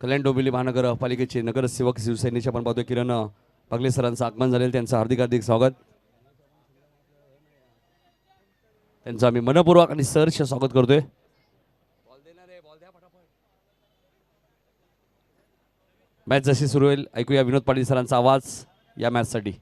कल्याण डोंबिवली महानगरपालिकेचे नगरसेवक शिवसेनेचे आपण पाहतोय किरण पगले सरांचं आगमन झालेलं, त्यांचं हार्दिक हार्दिक स्वागत. त्यांचं आम्ही मनपूर्वक आणि सहर्ष स्वागत करतोय. मॅच जशी सुरू होईल ऐकूया विनोद पाटील सरांचा आवाज या मॅचसाठी.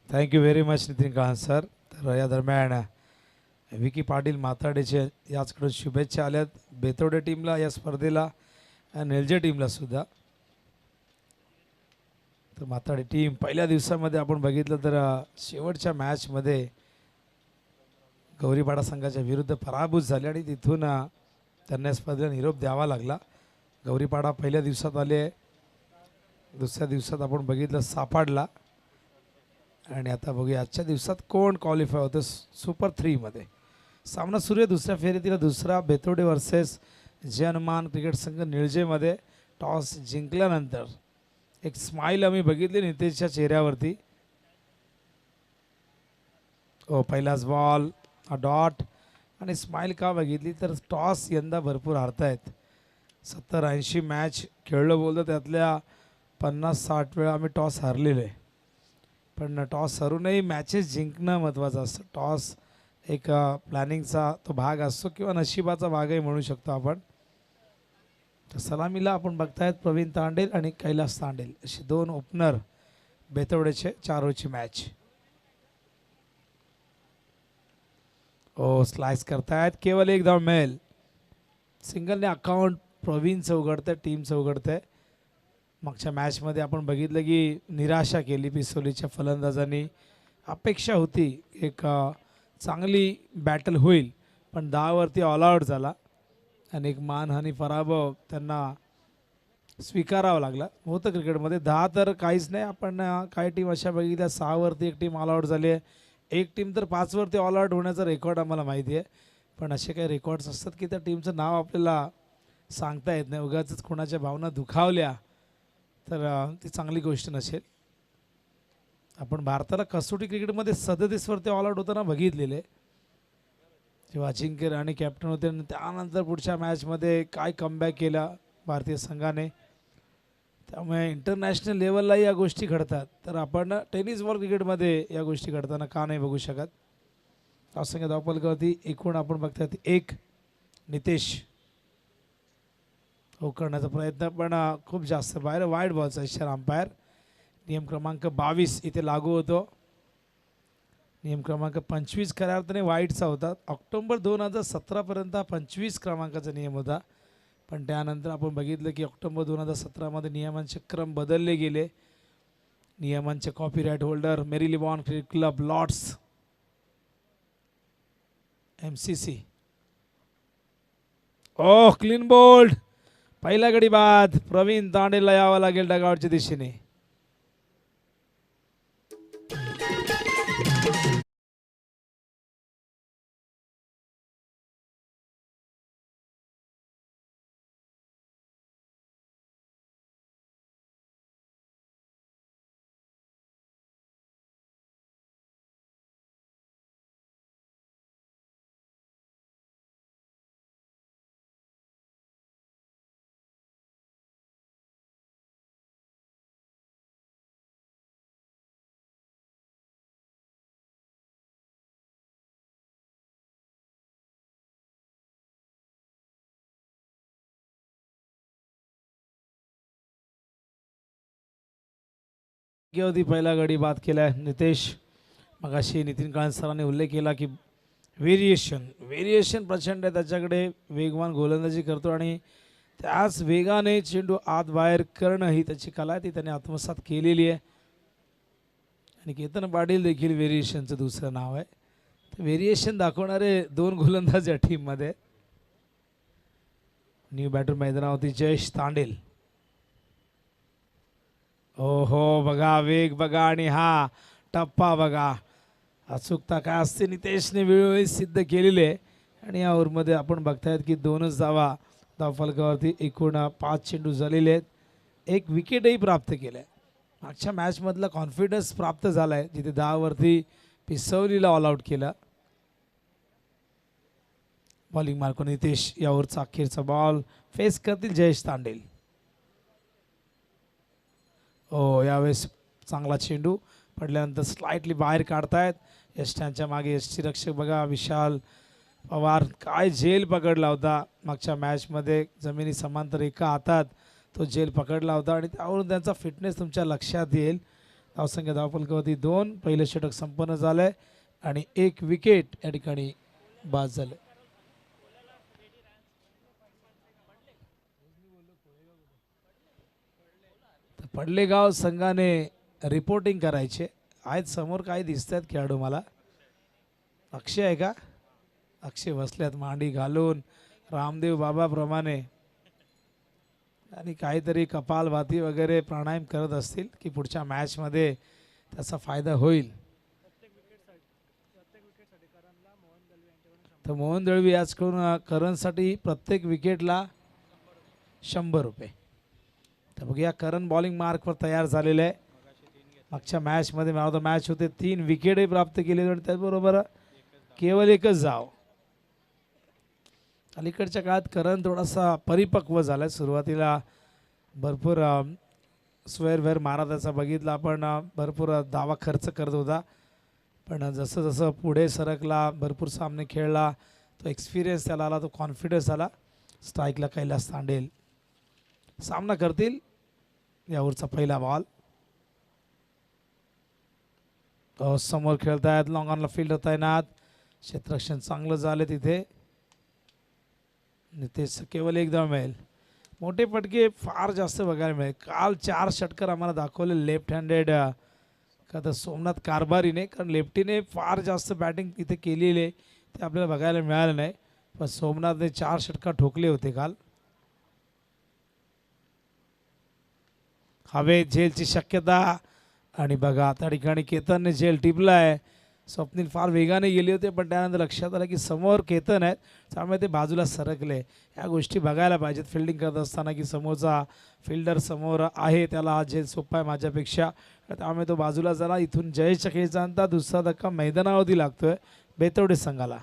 Thank you very much Nitin Kalan sir. तर या दरम्यान विकी पाटील माताडेचे याचकडून शुभेच्छा आल्यात बेतोडे टीमला या स्पर्धेला आणि एलजे टीमला सुद्धा. तर माताडे टीम पहिल्या दिवसामध्ये आपण बघितलं तर शेवटच्या मॅचमध्ये गौरीपाडा संघाच्या विरुद्ध पराभूत झाले आणि तिथून त्यांना स्पर्धेला निरोप द्यावा लागला. गौरीपाडा पहिल्या दिवसात आले, दुसऱ्या दिवसात आपण बघितलं सापडला आणि आता बघूया आजच्या दिवसात कोण क्वालिफाय होतं सुपर 3मध्ये. सामना सुरू आहे दुसऱ्या फेरीतील दुसरा बेतोडे वर्सेस जय हनुमान क्रिकेट संघ निळजेमध्ये. टॉस जिंकल्यानंतर एक स्माईल आम्ही बघितली नितेशच्या चेहऱ्यावरती. पहिलाच बॉल डॉट आणि स्माईल का बघितली तर टॉस यंदा भरपूर हारतायत. 70-80 मॅच खेळलो बोलतो त्यातल्या 50-60 वेळा आम्ही टॉस हारलेलो आहे. पण टॉस हरूनही मॅचेस जिंकणं महत्त्वाचं असतं. टॉस एक प्लॅनिंगचा तो भाग असतो किंवा नशिबाचा भागही म्हणू शकतो आपण. तर सलामीला आपण बघतायत प्रवीण तांडेल आणि कैलास तांडेल असे दोन ओपनर बेतवड्याचे 4 ओव्हरची मॅच. स्लाइस करतायत, केवळ एक धाव मिळेल. सिंगलने अकाउंट प्रवीणचं उघडतं, टीमचं उघडतंय. मागच्या मॅचमध्ये आपण बघितलं की निराशा केली पिसोलीच्या फलंदाजांनी. अपेक्षा होती एक चांगली बॅटल होईल पण 10वरती ऑल आउट झाला आणि एक मानहानी पराभव त्यांना स्वीकारावा लागला. होतं क्रिकेटमध्ये 10 तर काहीच नाही. आपण काही टीम अशा बघितल्या 6वरती एक टीम ऑल आउट झाली आहे, एक टीम तर 5वरती ऑल आउट होण्याचा रेकॉर्ड आम्हाला माहिती आहे. पण असे काही रेकॉर्ड्स असतात की त्या टीमचं नाव आपल्याला सांगता येत नाही. उगाचच कोणाच्या भावना दुखावल्या तर ती चांगली गोष्ट नसेल. आपण भारताला कसोटी क्रिकेटमध्ये 37वरती ऑल आउट होताना बघितलेले. जेव्हा अजिंक्य राणे कॅप्टन होते आणि त्यानंतर पुढच्या मॅचमध्ये काय कमबॅक केला भारतीय संघाने. त्यामुळे इंटरनॅशनल लेवलला या गोष्टी घडतात. तर आपण टेनिस बॉल क्रिकेटमध्ये या गोष्टी घडताना का नाही बघू शकत. त्यासंख्या धावफलकावरती एकूण आपण बघतात 1 नितेश हो करण्याचा प्रयत्न पण खूप जास्त बाहेर वाईड बॉलचा इशारा अंपायर. नियम क्रमांक 22 इथे लागू होतो. नियम क्रमांक 25 खऱ्या अर्थाने वाईडचा होता. ऑक्टोबर 2017पर्यंत 25 क्रमांकाचा नियम होता. पण त्यानंतर आपण बघितलं की ऑक्टोबर 2017मध्ये नियमांचे क्रम बदलले गेले नियमांचे copyright holder Marylebone cricket club Lord's MCC. Oh clean bowled. पहिला गडी बाद. प्रवीण तांडेला यावं लागेल डगावरच्या दिशेने. होती पहिला गडी बाद केलाय नितेश. मगाशी नितीन काळे सरांनी उल्लेख केला की व्हेरिएशन प्रचंड आहे त्याच्याकडे. वेगवान गोलंदाजी करतो आणि त्याच वेगाने चेंडू आत बाहेर करणं ही त्याची कला आहे, ती त्याने आत्मसात केलेली आहे. आणि केतन पाटील देखील व्हेरिएशनचं दुसरं नाव आहे. व्हेरिएशन दाखवणारे 2 गोलंदाज या टीममध्ये. न्यू बॅटर मैदानावरती जयेश तांडेल. ओहो बघा वेग बघा आणि हा टप्पा बघा. अचूकता काय असते नितेशने वेळोवेळी सिद्ध केलेली आहे. आणि या ओव्हरमध्ये आपण बघतायत की 2च धावफलकावरती एकूण 5 चेंडू झालेले आहेत. 1 विकेटही प्राप्त केलं आहे. मागच्या मॅचमधला कॉन्फिडन्स प्राप्त झाला आहे जिथे 10 वरती पिसवलीला ऑल आउट केलं. Bowling Marco Nitesh. यावरचा अखेरचा बॉल फेस करतील जयेश तांडेल. हो यावेळेस चांगला चेंडू पडल्यानंतर स्लाइटली बाहेर काढतायत. यष्टांच्या मागे यष्टी रक्षक बघा विशाल पवार. काय झेल पकडला होता मागच्या मॅचमध्ये. जमिनी समांतर एका हातात तो झेल पकडला होता आणि त्यावरून त्यांचा फिटनेस तुमच्या लक्षात येईल. धावसंख्या धावफलकावरती 2. पहिलं षटक संपन्न झालंय आणि 1 विकेट या ठिकाणी बाद झाले. पडलेगाव संघाने रिपोर्टिंग करायचे आहेत. समोर काय दिसत आहेत खेळाडू मला. अक्षय आहे का? अक्षय बसल्यात मांडी घालून रामदेव बाबाप्रमाणे आणि काहीतरी कपालभाती वगैरे प्राणायाम करत असतील की पुढच्या मॅचमध्ये त्याचा फायदा होईल. तर मोहन दळवी याचकडून करणसाठी प्रत्येक विकेटला 100 रुपये. तर बघूया करण बॉलिंग मार्कवर तयार झालेले आहे. मागच्या मॅचमध्ये मॅच होते 3 विकेटही प्राप्त केले आणि त्याचबरोबर केवळ 1च धाव. अलीकडच्या काळात करण थोडासा परिपक्व झाला. सुरुवातीला भरपूर स्वेअर मारा त्याचा बघितला आपण. भरपूर धावा खर्च करत होता पण जसं जसं पुढे सरकला भरपूर सामने खेळला तो एक्सपिरियन्स त्याला आला, तो कॉन्फिडन्स आला. स्ट्राईकला कैलास तांडेल सामना करतील. यावरचा पहिला बॉल समोर खेळतायत. लॉंग ऑनला फील्डर तैनात. क्षेत्ररक्षण चांगलं झालं तिथे. नितेश केवळ 1 धाव मिळेल. मोठे फटके फार जास्त बघायला मिळेल. काल 4 षटकर आम्हाला दाखवले लेफ्ट हँडेड का तर सोमनाथ कारभारीने, कारण लेफ्टीने फार जास्त बॅटिंग इथे केलेली आहे ते आपल्याला बघायला मिळालं नाही. पण सोमनाथने 4 षटकार ठोकले होते काल. हवेत झेलची शक्यता आणि बघा त्या ठिकाणी केतनने झेल टिपलाय. स्वप्नील फार वेगाने गेले होते पण त्यानंतर लक्षात आलं की समोर केतन आहेत त्यामुळे ते बाजूला सरकले. ह्या गोष्टी बघायला पाहिजेत फिल्डिंग करत असताना की समोरचा फिल्डर समोर आहे त्याला हा झेल सोपा आहे माझ्यापेक्षा, त्यामुळे तो बाजूला झाला. इथून जयेश खेळचा अंता दुसरा धक्का मैदानावरती लागतोय बेतवडे संघाला.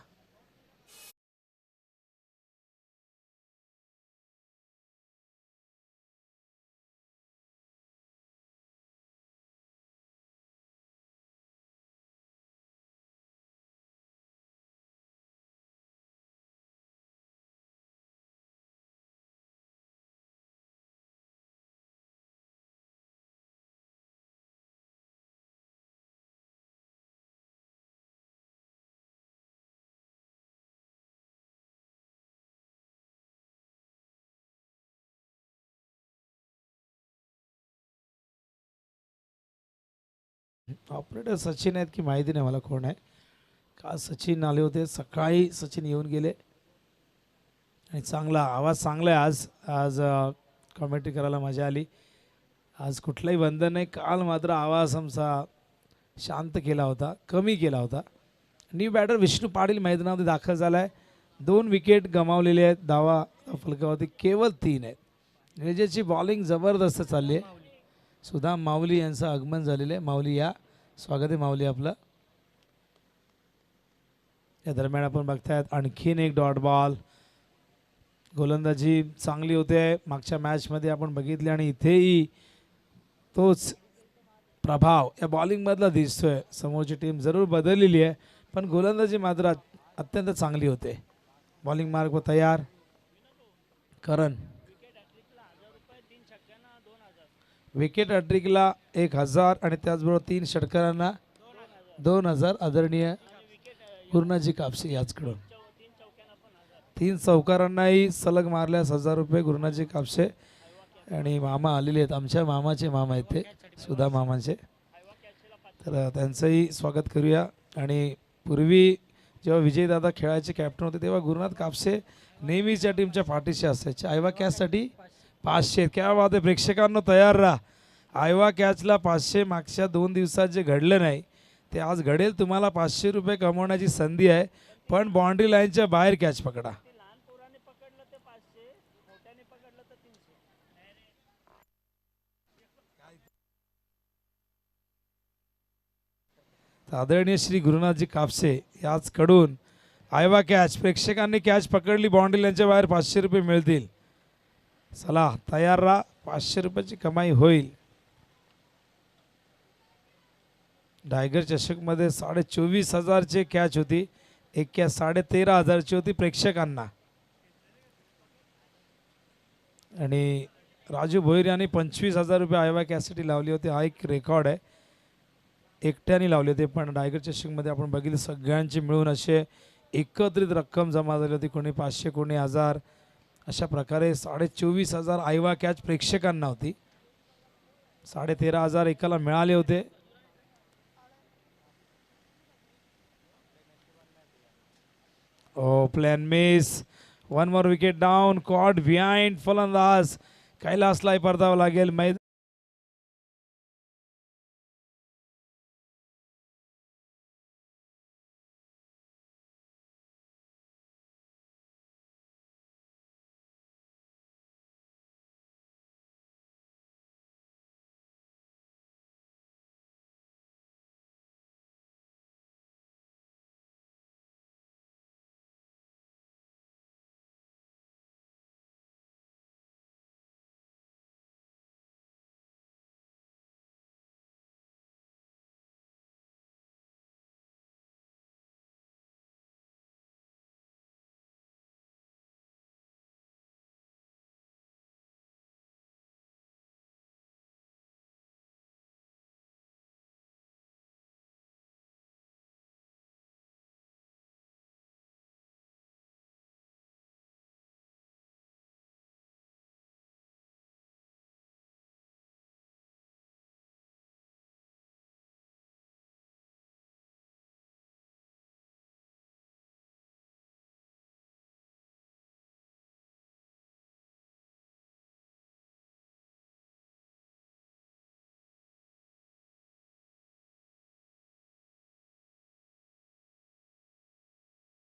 ऑपरेटर सचिन आहेत की माहिती नाही मला कोण आहे. का सचिन आले होते सकाळी, सचिन येऊन गेले आणि चांगला आवाज, चांगला आहे आज. आज कॉमेंट्री करायला मजा आली. आज कुठलाही बंधन नाही. काल मात्र आवाज आमचा शांत केला होता, कमी केला होता. न्यू बॅटर विष्णू पाटील मैदानामध्ये दाखल झाला आहे. 2 विकेट गमावलेले आहेत. धावा फलकावरती केवळ 3 आहेत. निळजेची बॉलिंग जबरदस्त चालली आहे. सुदाम माऊली यांचं आगमन झालेलं आहे. माऊली या, स्वागत आहे माऊली आपलं. या दरम्यान आपण बघतायत आणखीन एक डॉट बॉल. गोलंदाजी चांगली होते मागच्या मॅचमध्ये आपण बघितली आणि इथेही तोच प्रभाव या बॉलिंगमधला दिसतोय. समोरची टीम जरूर बदललेली आहे पण गोलंदाजी मात्र अत्यंत चांगली होते. बॉलिंग मार्ग तयार. करण विकेट हॅट्रिकला 1000 आणि त्याचबरोबर 3 षटकारांना 2000. आदरणीय गुरुनाथजी कापसे याचकडून 3 चौकारांनाही सलग मारल्यास 1000 रुपये गुरुनाथजी कापसे. आणि मामा आलेले आहेत, आमच्या मामाचे मामा आहेत ते, सुधा मामाचे. तर त्यांचंही स्वागत करूया. आणि पूर्वी जेव्हा विजयदादा खेळायचे कॅप्टन होते तेव्हा गुरुनाथ कापसे नेहमीच्या टीमच्या पाठीशी असायचे. आयवा कॅचसाठी 500. क्या बात आहे प्रेक्षकांनो, तयार राहा. आयवा कॅचला 500. मागच्या 2 दिवसात जे घडलं नाही ते आज घडेल. तुम्हाला 500 रुपये कमवण्याची संधी आहे पण बाउंड्री लाईनच्या बाहेर कॅच पकडा. आदरणीय श्री गुरुनाथजी कापसे याचकडून आयवा कॅच. प्रेक्षकांनी कॅच पकडली बाउंड्री लाईनच्या बाहेर 500 रुपये मिळतील. चला तयार राहा, 500 रुपयाची कमाई होईल. टायगर चषकमध्ये 24,500ची कॅच होती. एक कॅच 13,500ची होती प्रेक्षकांना. आणि राजू भोईर यांनी 25,000 रुपये आयवा कॅचसाठी लावली होती. हा एक रेकॉर्ड आहे. एकट्याने लावले होते पण टायगर चषकमध्ये आपण बघितलं सगळ्यांची मिळून असे एकत्रित रक्कम जमा झाली होती. कोणी 500, कोणी 1000. अशा प्रकारे 24,500 आयवा कॅच प्रेक्षकांना होती. 13,500 एकाला मिळाले होते. Oh plan miss. 1 more wicket down. Caught behind. फलंदाज कैलासला परतावं लागेल.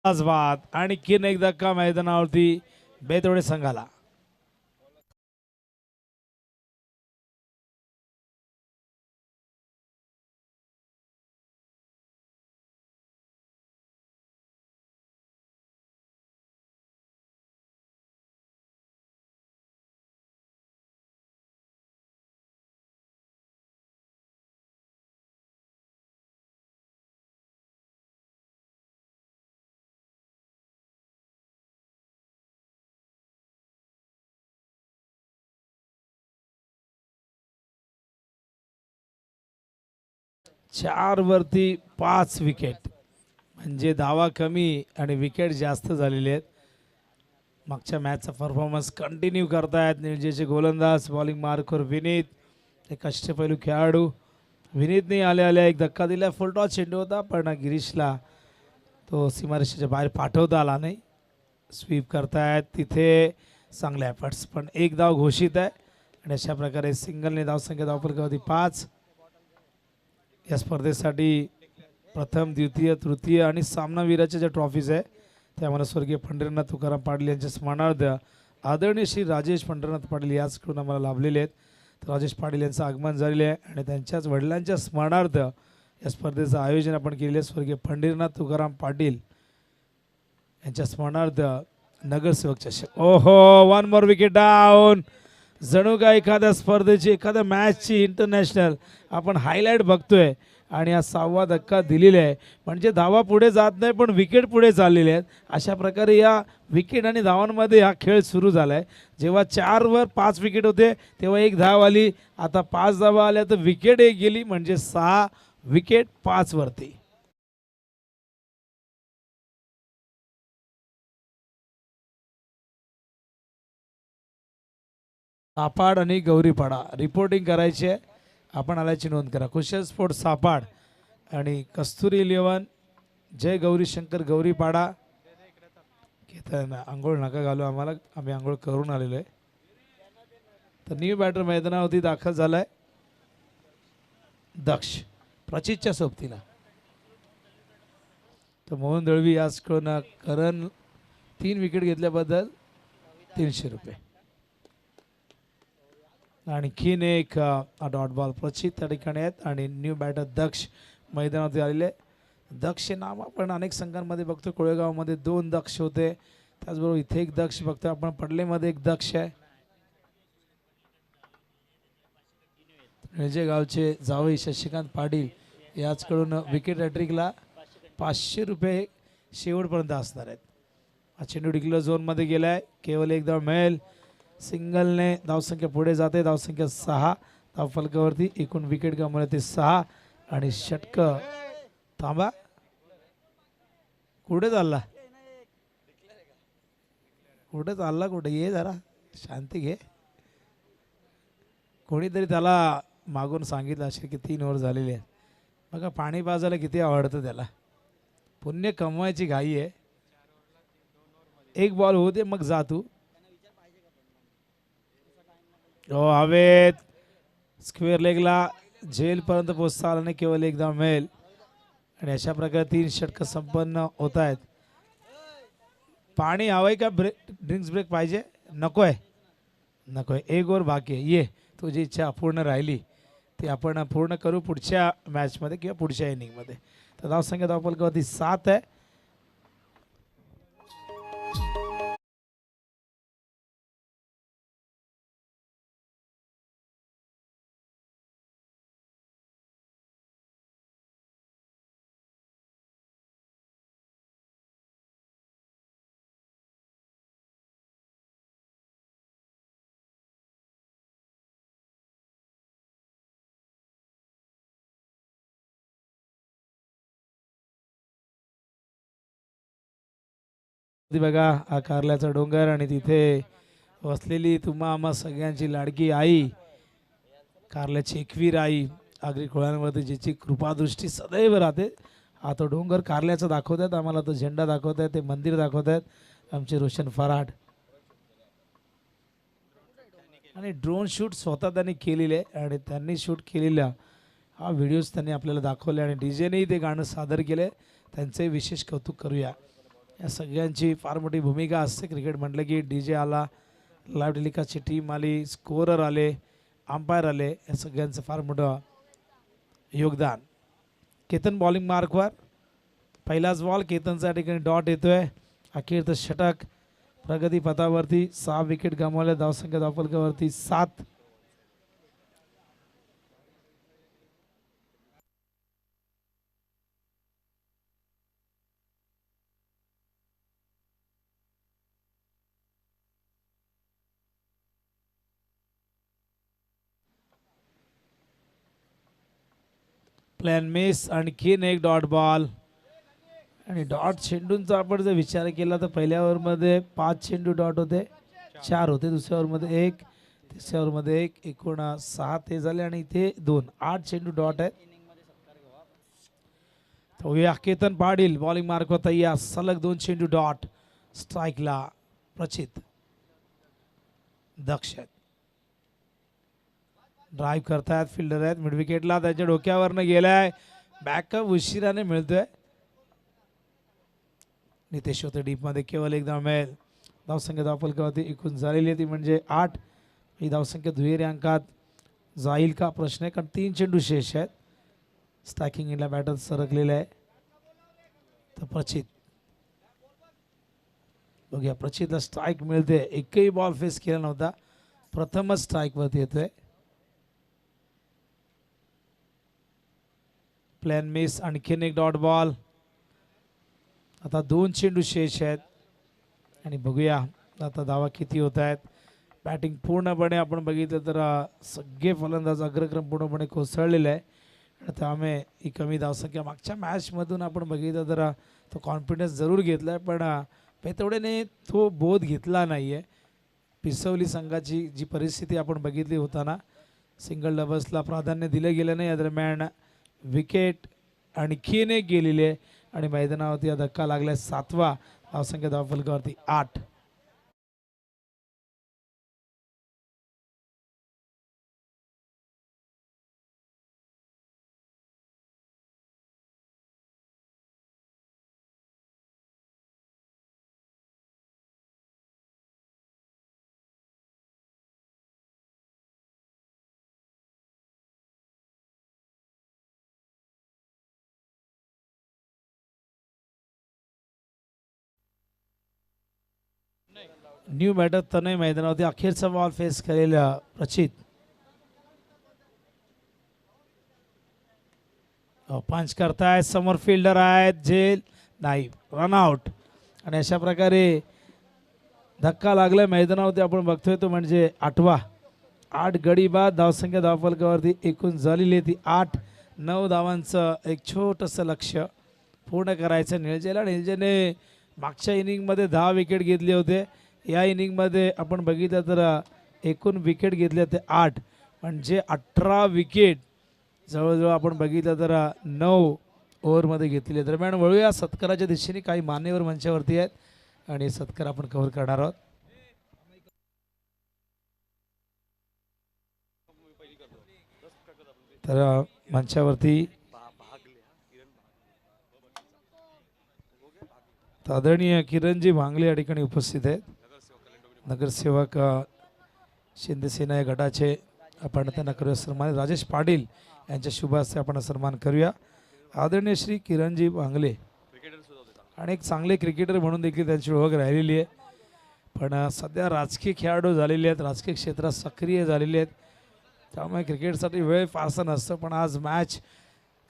बाद आणखीन एक धक्का मैदानावरती बेतोडे संघाला. चार वरती 5 विकेट म्हणजे धावा कमी आणि विकेट जास्त झालेले आहेत. मागच्या मॅचचा परफॉर्मन्स कंटिन्यू करतायत निळजेचे गोलंदाज. बॉलिंग मार्कवर विनीत, एक कष्टपैलू खेळाडू विनीतने आल्या आल्या एक धक्का दिला. फुल टॉस चेंडू होता पण गिरीशला तो सीमारेषेच्या बाहेर पाठवता आला नाही. स्वीप करतायत तिथे चांगले एफर्ट्स पण एक धाव घोषित आहे आणि अशा प्रकारे सिंगलने धावसंख्या धावफलकावरती 5. या स्पर्धेसाठी प्रथम द्वितीय तृतीय आणि सामनावीराच्या ज्या ट्रॉफीज आहे त्या आम्हाला स्वर्गीय पंढरीनाथ तुकाराम पाटील यांच्या स्मरणार्थ आदरणीय श्री राजेश पंढरीनाथ पाटील याचकडून आम्हाला लाभलेले आहेत. तर राजेश पाटील यांचं आगमन झालेले आहे आणि त्यांच्याच वडिलांच्या स्मरणार्थ या स्पर्धेचं आयोजन आपण केलेलं आहे. स्वर्गीय पंढरीनाथ तुकाराम पाटील यांच्या स्मरणार्थ नगरसेवक चषक. ओहो, 1 मोर विकेट डाऊन. जणू का एखाद्या स्पर्धेची एखाद्या मॅचची इंटरनॅशनल आपण हायलाईट बघतोय आणि हा 6वा धक्का दिलेला आहे. म्हणजे धावा पुढे जात नाही पण विकेट पुढे चाललेले आहेत. अशा प्रकारे या विकेट आणि धावांमध्ये हा खेळ सुरू झाला आहे. जेव्हा 4 वर 5 विकेट होते तेव्हा एक धाव आली. आता 5 धावा आल्या तर विकेट एक गेली म्हणजे 6 विकेट 5 वरती. सापाड आणि गौरीपाडा रिपोर्टिंग करायची आहे. आपण आल्याची नोंद करा. कुशल स्पोर्ट सापाड आणि कस्तुरी 11 जय गौरी शंकर गौरीपाडा. केतन आंघोळ नका घालू आम्हाला, आम्ही आंघोळ करून आलेलो आहे. तर न्यू बॅटर मैदानावरती दाखल झालाय दक्ष प्रचितच्या सोबतीला. तर मोहन दळवी याचकडून करण 3 विकेट घेतल्याबद्दल 300 रुपये. आणखीन एक डॉट बॉल प्रचित त्या ठिकाणी आहेत आणि न्यू बॅटर दक्ष मैदानावरती आलेले. दक्ष हे नाव आपण अनेक संघांमध्ये बघतो. कोळेगावमध्ये 2 दक्ष होते, त्याचबरोबर इथे एक दक्ष बघतो आपण. पडलेमध्ये एक दक्ष आहे. निळजे गावचे जावई शशिकांत पाटील याचकडून विकेट हॅट्रिकला 500 रुपये शेवटपर्यंत असणार आहेत. हा चेंडू डिक्लेअर झोनमध्ये गेलाय. केवळ एक धाव मिळेल. सिंगलने धावसंख्या पुढे जाते. धावसंख्या 6 धावफलकावरती. एकूण विकेट गमावले ते 6 आणि षटक. थांबा, कुठे चालला कुठे चालला कुठे ये जरा शांती घे. कोणीतरी त्याला मागून सांगितलं असेल की 3 ओव्हर झालेले आहेत. बघा पाणी पाजायला किती आवडतं त्याला. पुण्य कमवायची घाई आहे. एक बॉल होते मग जा तू. हो हवेत स्क्वेअर लेगला झेलपर्यंत पोहोचता आला नाही. केवळ एक धाव मिळेल आणि अशा प्रकारे 3 षटक संपन्न होत आहेत. पाणी हवंय का? ड्रिंक्स ब्रेक पाहिजे? नकोय नकोय. एक ओव्हर बाकी आहे. ये तुझी इच्छा अपूर्ण राहिली ती आपण पूर्ण करू पुढच्या मॅचमध्ये किंवा पुढच्या इनिंगमध्ये. तर धावसंख्या धावफलकावरती 7 आहे. बघा हा कारल्याचा डोंगर आणि तिथे वसलेली तुम्हा आम्हा सगळ्यांची लाडकी आई कारल्याची एकवीर आई आगरी खोळ्यांवरती जिची कृपादृष्टी सदैव राहते. हा तो डोंगर कारल्याचा दाखवतात आम्हाला. तो झेंडा दाखवत आहे, ते मंदिर दाखवत आहेत आमचे रोशन फराड. आणि ड्रोन शूट स्वतः त्यांनी केलेले आणि त्यांनी शूट केलेला हा व्हिडिओज त्यांनी आपल्याला दाखवले आणि डीजेनेही ते गाणं सादर केले. त्यांचे विशेष कौतुक करूया. या सगळ्यांची फार मोठी भूमिका असते. क्रिकेट म्हटलं की डीजे आला, लाईव्ह टेलिकास्टची टीम आली, स्कोरर आले, अंपायर आले, या सगळ्यांचं फार मोठं योगदान. केतन बॉलिंग मार्कवर. पहिलाच बॉल केतनच्या ठिकाणी डॉट येतोय. अखेरचं षटक प्रगती पथावरती. 6 विकेट गमावल्या. धावसंख्या धावफलकावरती 7. Plan miss. आणखीन एक डॉट बॉल आणि डॉट चेंडूंचा आपण जर विचार केला तर पहिल्या ओव्हरमध्ये 5 चेंडू डॉट होते, 4 होते. दुसऱ्या ओव्हरमध्ये 1, तिसऱ्या ओव्हरमध्ये एकूण 6 ते झाले आणि इथे 2 8 चेंडू डॉट आहेत. बघूया केतन पाटील बॉलिंग मार्क होता या सलग 2 चेंडू डॉट. स्ट्राईकला प्रचित दक्ष आहेत. ड्राईव्ह करतायत फिल्डर आहेत मिड विकेटला त्याच्या डोक्यावरनं गेलाय. बॅकअप उशिराने मिळतोय. नितेश होते डीप मध्ये केवळ एक धाव मिळेल. धावसंख्या धावफलकावरती एकूण झालेली आहे ती म्हणजे 8. ही धावसंख्या दुहेरी अंकात जाईल का प्रश्न आहे कारण 3 चेंडू शेष आहेत. स्ट्रायकिंग इनला बॅटर सरकलेला आहे. तर प्रचित बघूया प्रचितला स्ट्राईक मिळते. एकही बॉल फेस केला नव्हता. प्रथमच स्ट्राईक वरती येतोय. प्लॅन मिस आणखीन एक डॉट बॉल. आता 2 चेंडू शेष आहेत आणि बघूया आता धावा किती होत आहेत. बॅटिंग पूर्णपणे आपण बघितलं तर सगळे फलंदाज अग्रक्रम पूर्णपणे कोसळलेले आहे. त्यामुळे ही कमी धावसंख्या मागच्या मॅचमधून आपण बघितलं तर तो कॉन्फिडन्स जरूर घेतला आहे पण पेतवडेने तो बोध घेतला नाही आहे. पिसवली संघाची जी परिस्थिती आपण बघितली होताना सिंगल डबल्सला प्राधान्य दिलं गेलं नाही. या दरम्यान विकेट आणखीन एक गेलेली आहे आणि मैदानावरती हा धक्का लागलाय. 7वा धावसंख्या धावफलकावरती 8. न्यू बॅटर तनय मैदानावरती अखेरचा बॉल फेस केलेला प्रचित. पंच करतायत समोर फिल्डर आहेत झेल नाही रनआउट आणि अशा प्रकारे धक्का लागलाय मैदानावरती आपण बघतोय तो म्हणजे 8वा. 8 गडी बाद धावसंख्या धावफलकावरती एकूण झालेली आहे ती 8. 9 धावांचं एक छोटंसं लक्ष्य पूर्ण करायचं निळजेला. निळजेने मागच्या इनिंगमध्ये 10 विकेट घेतले होते. या इनिंगमध्ये आपण बघितलं तर एकूण विकेट घेतले ते 8 म्हणजे 18 विकेट जवळजवळ आपण बघितलं तर 9 ओव्हरमध्ये घेतलेले. दरम्यान वळूया सत्काराच्या दिशेने. काही मान्यवर मंचावरती आहेत आणि सत्कार आपण कव्हर करणार आहोत. तर मंचावरती आदरणीय किरणजी भांगले या ठिकाणी उपस्थित आहेत. नगरसेवक शिंदेसेना या गटाचे आपण त्यांना करूया सन्मान. राजेश पाटील यांच्या शुभ हस्ते आपण सन्मान करूया. आदरणीय श्री किरणजी भांगले आणि एक चांगले क्रिकेटर म्हणून देखील त्यांची ओळख राहिलेली आहे पण सध्या राजकीय खेळाडू झालेले आहेत. राजकीय क्षेत्रात सक्रिय झालेले आहेत त्यामुळे क्रिकेटसाठी वेळ फारसा नसतं पण आज मॅच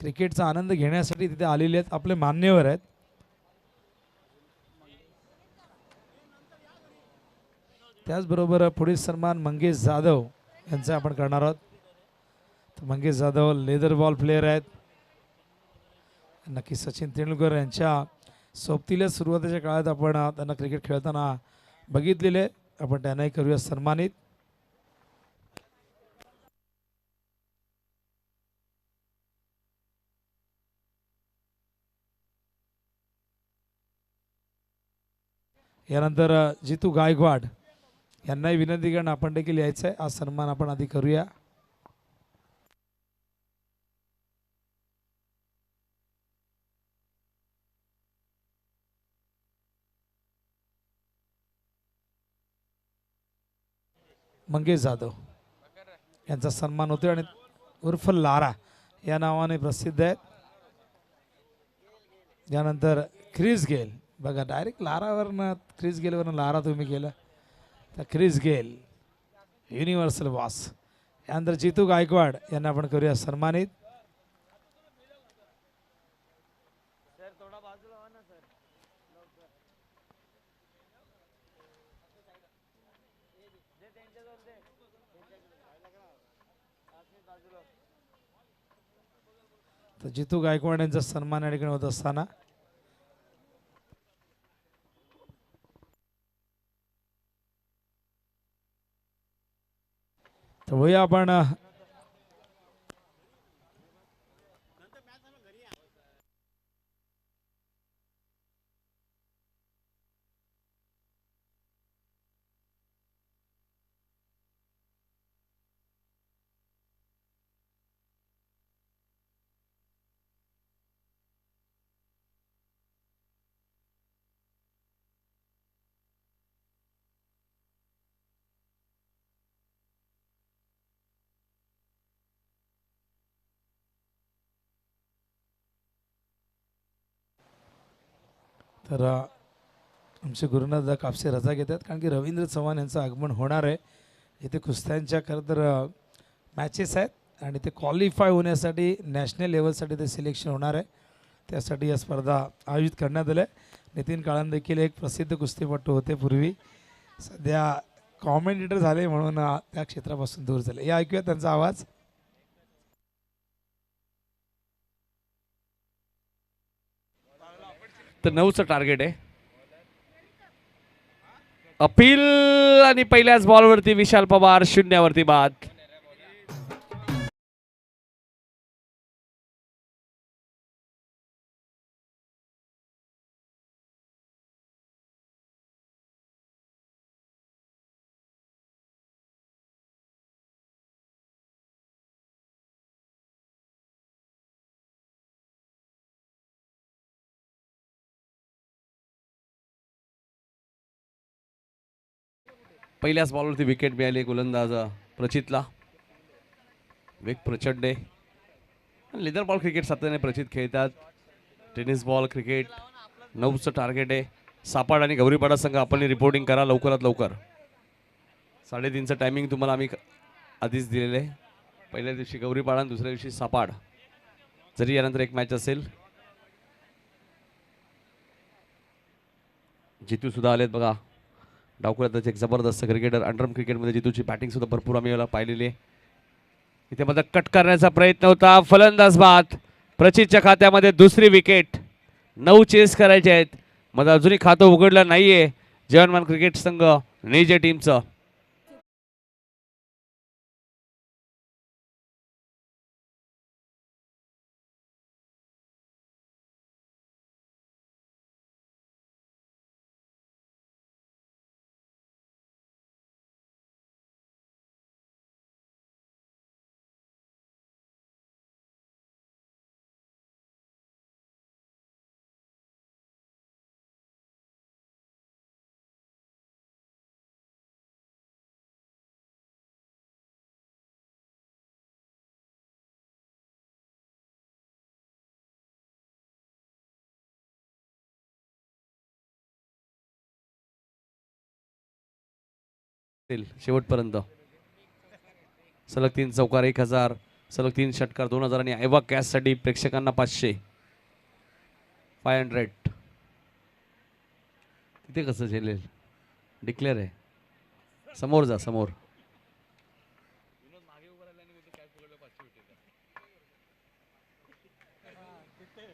क्रिकेटचा आनंद घेण्यासाठी तिथे आलेले आहेत. आपले मान्यवर आहेत. त्याचबरोबर पुढील सन्मान मंगेश जाधव यांचा आपण करणार आहोत. तर Mangesh Jadhav leather ball player आहेत. नक्की सचिन तेंडुलकर यांच्या सोबतीला सुरुवातीच्या काळात आपण त्यांना क्रिकेट खेळताना बघितलेले. आपण त्यांनाही करूया सन्मानित. यानंतर जितू गायकवाड यांनाही विनंती करणं आपण देखील यायचं आहे. आज सन्मान आपण आधी करूया. मंगेश जाधव यांचा सन्मान होतोय आणि उर्फ लारा या नावाने प्रसिद्ध आहेत. यानंतर क्रिस गेल बघा डायरेक्ट लारावरनं क्रिस गेलवरनं लारा तुम्ही केलं तर क्रिस गेल युनिव्हर्सल बॉस. यानंतर जितू गायकवाड यांना आपण करूया सन्मानित. तर जितू गायकवाड यांचा सन्मान या ठिकाणी होत असताना पाहूया आपण तर आमचे गुरुनाथ कापसे रजा घेतात कारण की रवींद्र चव्हाण यांचं आगमन होणार आहे. इथे कुस्त्यांच्या खरं तर मॅचेस आहेत आणि ते क्वालिफाय होण्यासाठी नॅशनल लेवलसाठी ते सिलेक्शन होणार आहे. त्यासाठी या स्पर्धा आयोजित करण्यात आल्या. नितीन काळन देखील एक प्रसिद्ध कुस्तीपटू होते पूर्वी, सध्या कॉमेंटेटर झाले म्हणून त्या क्षेत्रापासून दूर झाले. या ऐकूया त्यांचा आवाज. तर 9चं टार्गेट आहे. अपील आणि पहिल्याच बॉलवरती विशाल पवार 0वरती बाद. पहिल्याच बॉलवरती विकेट मिळाली गोलंदाज प्रचितला. वेग प्रचंड आहे. लेदर बॉल क्रिकेट सातत्याने प्रचित खेळतात. टेनिस बॉल क्रिकेट 9चं टार्गेट आहे. सापाड आणि गौरीपाडा संघ आपण रिपोर्टिंग करा लवकरात लवकर. 3:30चं टायमिंग तुम्हाला आम्ही आधीच दिलेलं आहे. पहिल्या दिवशी गौरीपाडा आणि दुसऱ्या दिवशी सापाड. जरी यानंतर एक मॅच असेल. जितू सुद्धा आलेत बघा. डावखुऱ्यात एक जबरदस्त क्रिकेटर. अंडरम क्रिकेटमध्ये जितूची बॅटिंग सुद्धा भरपूर आम्ही याला पाहिलेली आहे. इथे मध्ये कट करण्याचा प्रयत्न होता. फलंदाज बाद. प्रचितच्या खात्यामध्ये दुसरी विकेट. 9 चेस करायचे आहेत. मध्ये अजूनही खातं उघडलं नाहीये जवानमान क्रिकेट संघ नेजे टीमचं. शेवटपर्यंत सलग 3 चौकार 1000, सलग 3 षटकार 2000 आणि आयवा कॅशसाठी प्रेक्षकांना 500. तिथे कसं झेलेल. डिक्लेअर आहे. समोर जा समोर.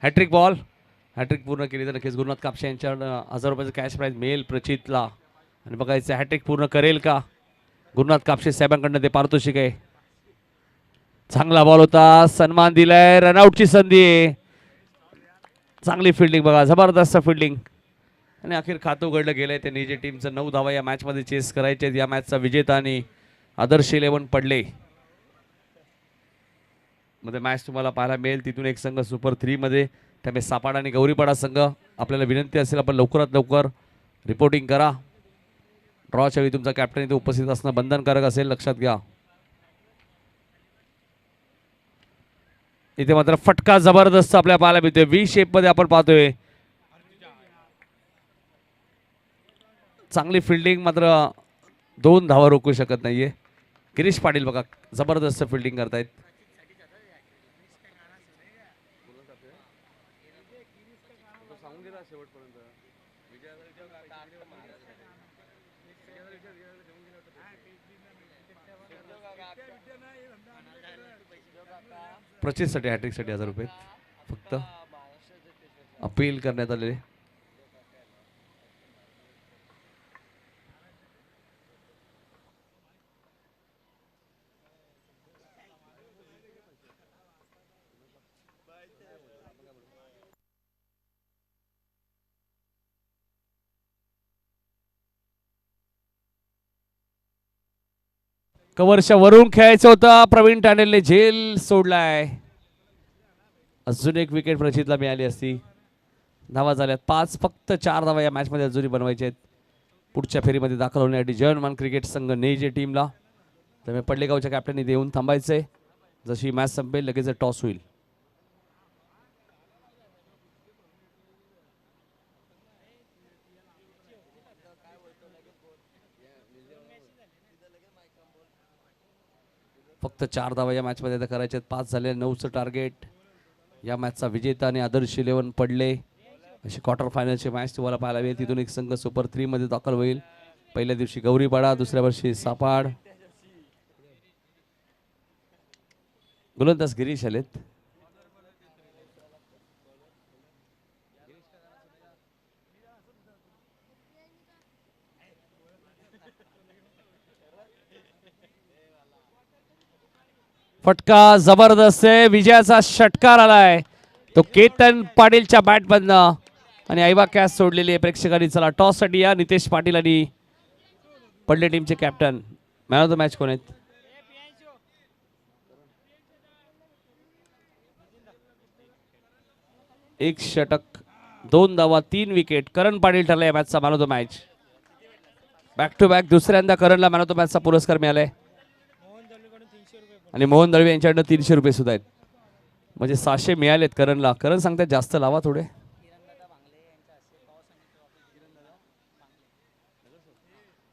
Hat trick ball. हॅट्रिक पूर्ण केली तर नक्कीच गुरुनाथ कापसे यांच्या 1000 रुपयाचं कॅश प्राईज मिळेल प्रचितला. आणि बघायचं हॅट्रिक पूर्ण करेल का गुरुनाथ कापसे साहेबांकडनं ते पारितोषिक आहे. चांगला बॉल होता. सन्मान दिलाय. रनआउटची संधी आहे. चांगली फिल्डिंग बघा. जबरदस्त फिल्डिंग आणि अखेर खातं उघडलं गेलंय. ते निजे टीमचं 9 धावा या मॅचमध्ये चेस करायचे. या मॅचचा विजेता आणि आदर्श 11 पडले. मध्ये मॅच तुम्हाला पाहायला मिळेल. तिथून एक संघ सुपर 3 मध्ये. त्यामुळे सापाड आणि गौरीपाडा संघ. आपल्याला विनंती असेल आपण लवकरात लवकर रिपोर्टिंग करा. ड्रॉच्या वेळी तुमचा कॅप्टन इथे उपस्थित असणं बंधनकारक असेल, लक्षात घ्या. इथे मात्र फटका जबरदस्त आपल्या पाहायला मिळतोय. व्ही शेप मध्ये आपण पाहतोय. चांगली फिल्डिंग मात्र 2 धावा रोखू शकत नाहीये. गिरीश पाटील बघा जबरदस्त फिल्डिंग करतायत. प्रचितसाठी हॅट्रिकसाठी 1000 रुपये फक्त अपील करण्यात आलेले. कव्हरच्या वरून खेळायचं होतं. प्रवीण टांडेलने झेल सोडलाय. अजून एक विकेट प्रचितला मिळाली असती. धावा झाल्यात 5. फक्त 4 धावा या मॅचमध्ये अजूनही बनवायचे आहेत पुढच्या फेरीमध्ये दाखल होण्यासाठी जर्मन क्रिकेट संघ नेजे टीमला. त्यामुळे पडलेगावच्या कॅप्टननी देऊन थांबायचंय. जशी मॅच संपेल लगेच टॉस होईल. फक्त 4 धावा या मॅचमध्ये आता करायचे. 5 झाले. 9चं टार्गेट. या मॅचचा विजेता आणि आदर्श 11 पडले अशी क्वार्टर फायनलची मॅच तुम्हाला पाहायला मिळेल. तिथून एक संघ सुपर 3 मध्ये दाखल होईल. पहिल्या दिवशी गौरीपाडा, दुसऱ्या वर्षी सापाड. गोलंदाज गिरीश आलेत. फटका जबरदस्त आहे. विजयाचा षटकार आलाय तो केतन पाटीलच्या बॅट मधनं आणि आईबा कॅच सोडलेली आहे प्रेक्षकांनी. चला टॉस साठी या. नितेश पाटील आणि पडले टीमचे captain. Man of the match कोण आहेत? एक षटक, 2 धावा, 3 विकेट. करण पाटील ठरला या मॅचचा man of the match. Back to back दुसऱ्यांदा करणला मॅन ऑफ द मॅचचा पुरस्कार मिळालाय आणि मोहन दळवे यांच्याकडनं 300 रुपये सुद्धा आहेत. म्हणजे 600 मिळालेत करणला. करण सांगतात जास्त लावा थोडे.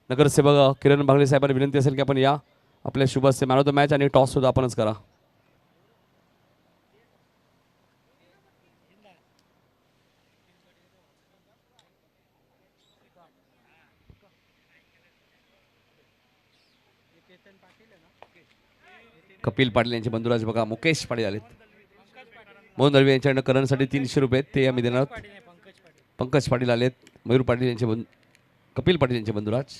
नगरसेवक किरण बागले साहेबांना विनंती असेल की आपण या. आपल्या शुभ हस्ते मॅन ऑफ द मॅच आणि टॉस सुद्धा आपणच करा. कपिल पाटील यांचे बंधुराज बघा. मुकेश पाटील आलेत. मोहन दळवे यांच्याकडनं करणसाठी 300 रुपये ते आम्ही देणार आहोत. पंकज पाटील आलेत. मयूर पाटील यांचे कपिल पाटील यांचे बंधुराज.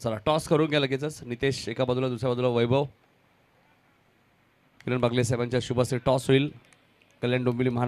चला टॉस करून घ्या लगेचच. नितेश एका बाजूला, दुसऱ्या बाजूला वैभव. किरण बागले साहेबांच्या शुभ हस्ते टॉस होईल. कल्याण डोंबिवली